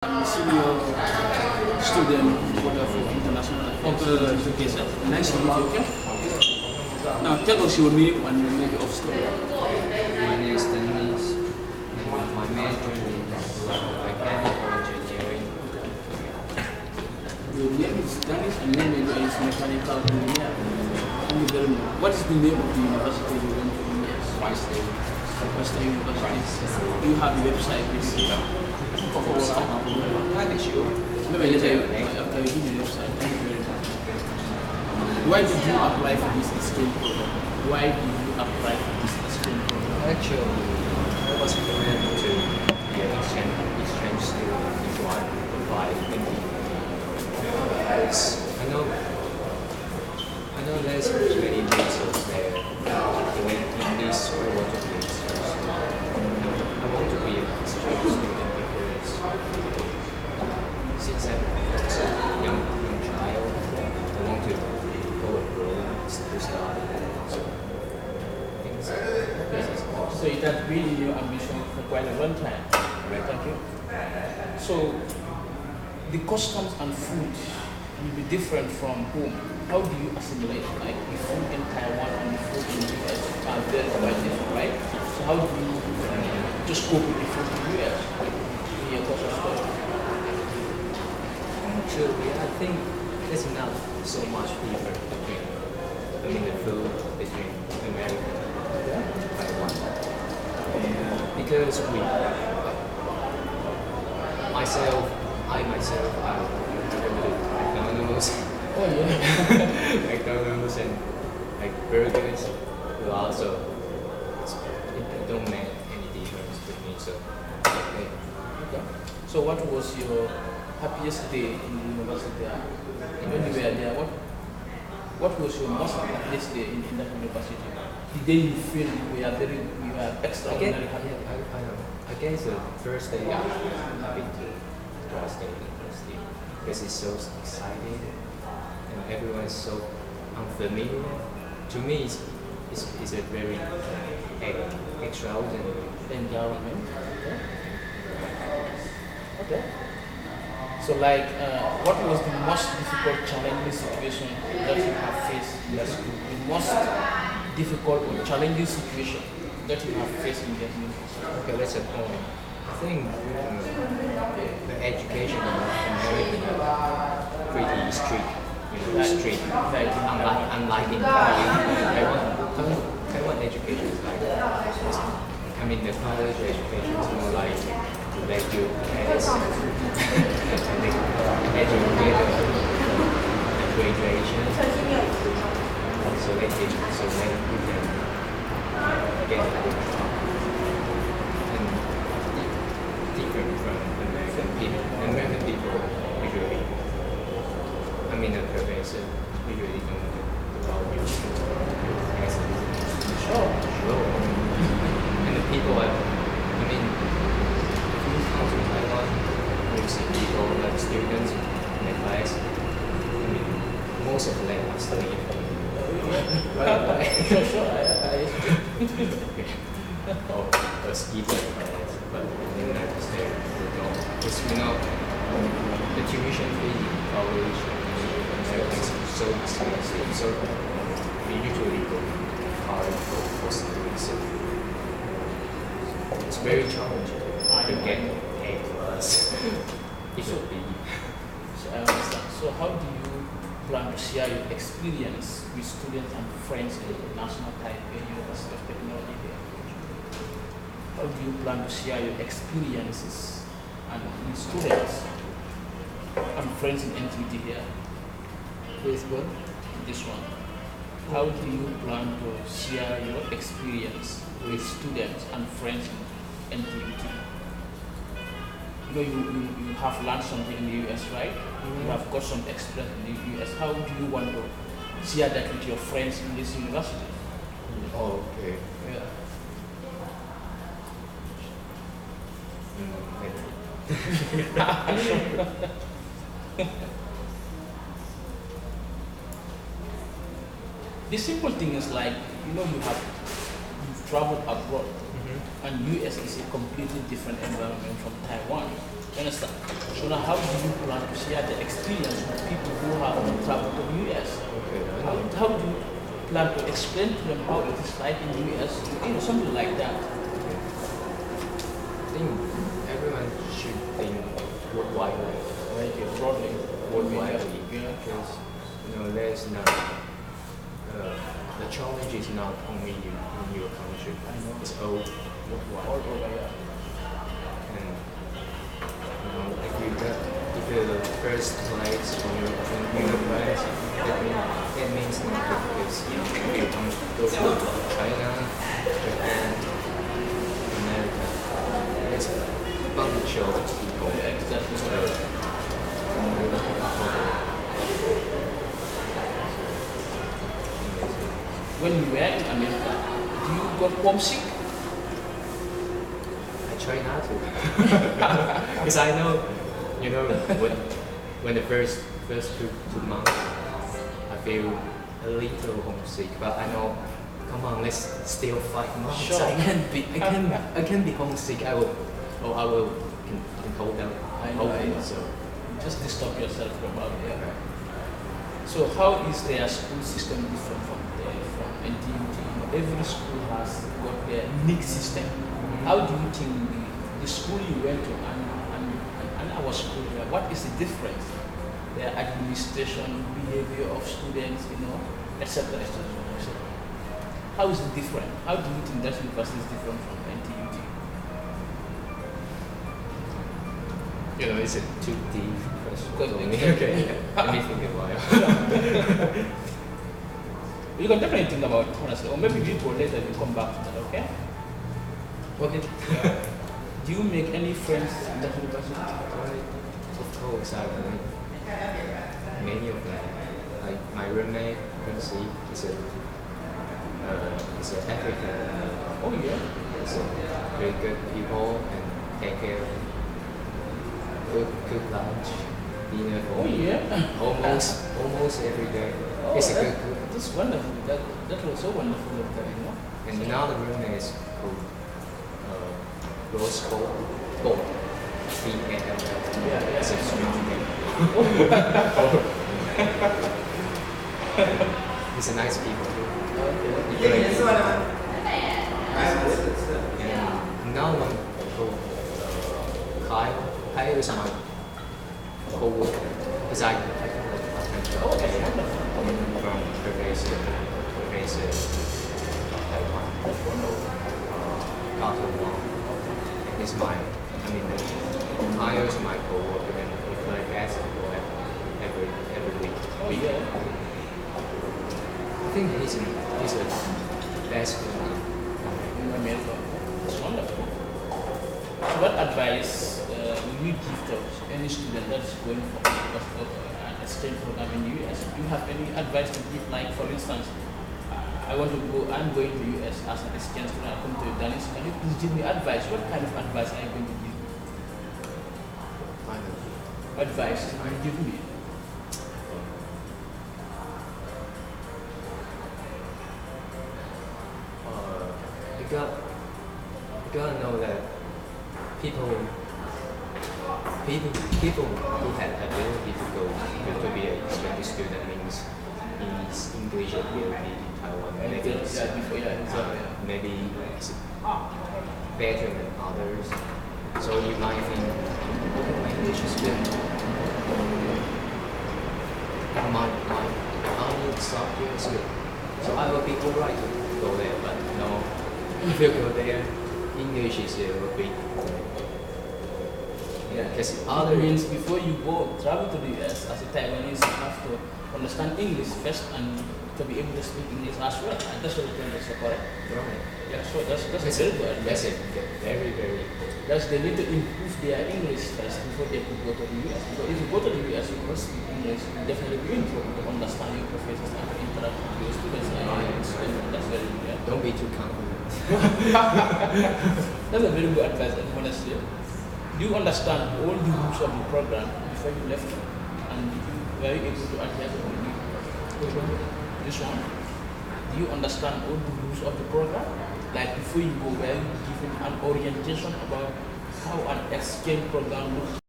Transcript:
Senior student for international education. Nice to meet you. Okay? Now tell us your name and your maybe of study. My name is Dennis. My major is mechanical engineering. Your name is Dennis and your major is mechanical engineering. What is the name of the university you went to? Wednesday. Western University. You have a website with Maybe later I'll give you the website. Thank you very much. Why did you apply for this exchange program? Why did you apply for this exchange program? Actually, I was planning to be an exchange student before I apply thinking. I know there's many reasons there. When in this I want to be an exchange student. I want to be an exchange student because since I'm a young child, I want to go abroad to study. So I think So it has been your ambition for quite a long time. Right, thank you. So the customs and food will be different from home. How do you assimilate? Like the food in Taiwan and the food in the US are very quite different, right? So how do you just cope with the food in the US in your course of study? actually, I think there's not so much difference between the food between America and Taiwan. Because I myself, I recommend McDonald's, Oh yeah. McDonald's and like burgers, but also it don't make any difference to me. So, okay. Okay. So what was your happiest day in the university? When you were there, what was your most happiest day in that university? The day you feel you were extraordinarily happy. I guess the first day I've been to Taiwan State University because it's so exciting and everyone is so unfamiliar. To me, it's a very extraordinary Environment. Okay. Okay. So like, what was the most difficult challenging situation that you have faced in the school? The most difficult or challenging situation that you have faced in the university? Okay, that's a point. I think the education in America pretty strict. Strict. Like, Unlike in Taiwan education is like, the college education is more like to let you pass and then educate the graduation. So that you can get a good job. And different from American people. American people usually, the professor usually don't know about your classes. Sure. And the people if you come to Taiwan, you see people like students in the class. Most of them are studying. Sure. Or a ski class, but in the United States, because the tuition fee in college is so expensive, so we usually go hard for studying. So it's very challenging to get A plus. It should be. So I understand. So how do you plan to share your experience with students and friends in the National Taipei University of Technology here? How do you plan to share your experiences and with students and friends in NTT here? This one? This one. How do you plan to share your experience with students and friends in NTT? You have learned something in the US, right? Mm-hmm. You have got some experience in the US. How do you want to share that with your friends in this university? Oh, okay. Yeah. The simple thing is like, you've traveled abroad, and US is a completely different environment from Taiwan. You understand? So now how do you plan to share the experience with people who have traveled to the US? Okay, I How, know. how do you plan to explain to them how it is like in the US? You know, something like that. I think everyone should think worldwide, Like broadly. worldwide, Yeah. because there's not the challenge is not only in your country. I know. It's all worldwide. All over, yeah. And if you got if you're the first place on your place, that means nothing because if you come go to China, Japan, America, it's a bunch of people. Yeah, exactly. When you were in America, do you got homesick? I try not to, because I know, when the first 2 months, I feel a little homesick. But I know, come on, let's still 5 months. Sure. I can be homesick. I will control them. I know. So Just stop yourself about it. Yeah. So how is their school system different from NTUT? Every school has got their unique system. How do you think the school you went to and our school here, what is the difference? Their administration, behavior of students, etc., etc., etc. How is it different? How do you think that university is different from NTUT? it's a too deep question. Because for me. exactly. Okay, let me think a while. You can definitely think about it, honestly. Or maybe we go later, we come back to that, okay? Okay. Do you make any friends in that university? Of course, I made many of them. Like my roommate, Quincy, is an African. Oh yeah. So very good people and take care. Good lunch, dinner for Oh me. yeah. Almost every day. Oh, It's a good. that's wonderful. That was so wonderful of them, And another roommate is called Rose Gold. Gold. C-A-L-L. Yeah, It's a strange name. He's a nice people. He plays. And now one called Kyle. Kyle is my co-worker. Because I Oh, that's wonderful. from Professor Taiwan. Dr. Wang. He's Kyle is my co-worker and we play basketball every week. Oh yeah. I think he's a best player. In America. That's wonderful. So what advice will you give to any student that's going for an exchange program in the US? Do you have any advice to give? Like for instance, I'm going to the US as an exchange student, I come to Dallas. Can you please give me advice? What kind of advice are you going to give me? Advice will you give me? You gotta know that people who have ability to go to be an exchange student means English ability in Taiwan. Maybe maybe it's better than others. So you might think, okay, my English is good. My only subject is good. So I will be alright to go there, but no, if you go there, English is a little bit. Yeah, Because other means before you go travel to the US as a Taiwanese, you have to understand English first and to be able to speak English as well. And that's what the is correct. Right. Yeah, so that's very good. That's a very That's they need to improve their English first before they could go to the US. Because if you go to the US, you must speak English. You definitely be in trouble to understand your professors and to interact with your students. That's very good. Yeah. Don't be too confident. That's a very good advice, honestly. Do you understand all the rules of the program before you left? And were you able to adhere to this one? Do you understand all the rules of the program? Like before you go, were you given an orientation about how an exchange program looks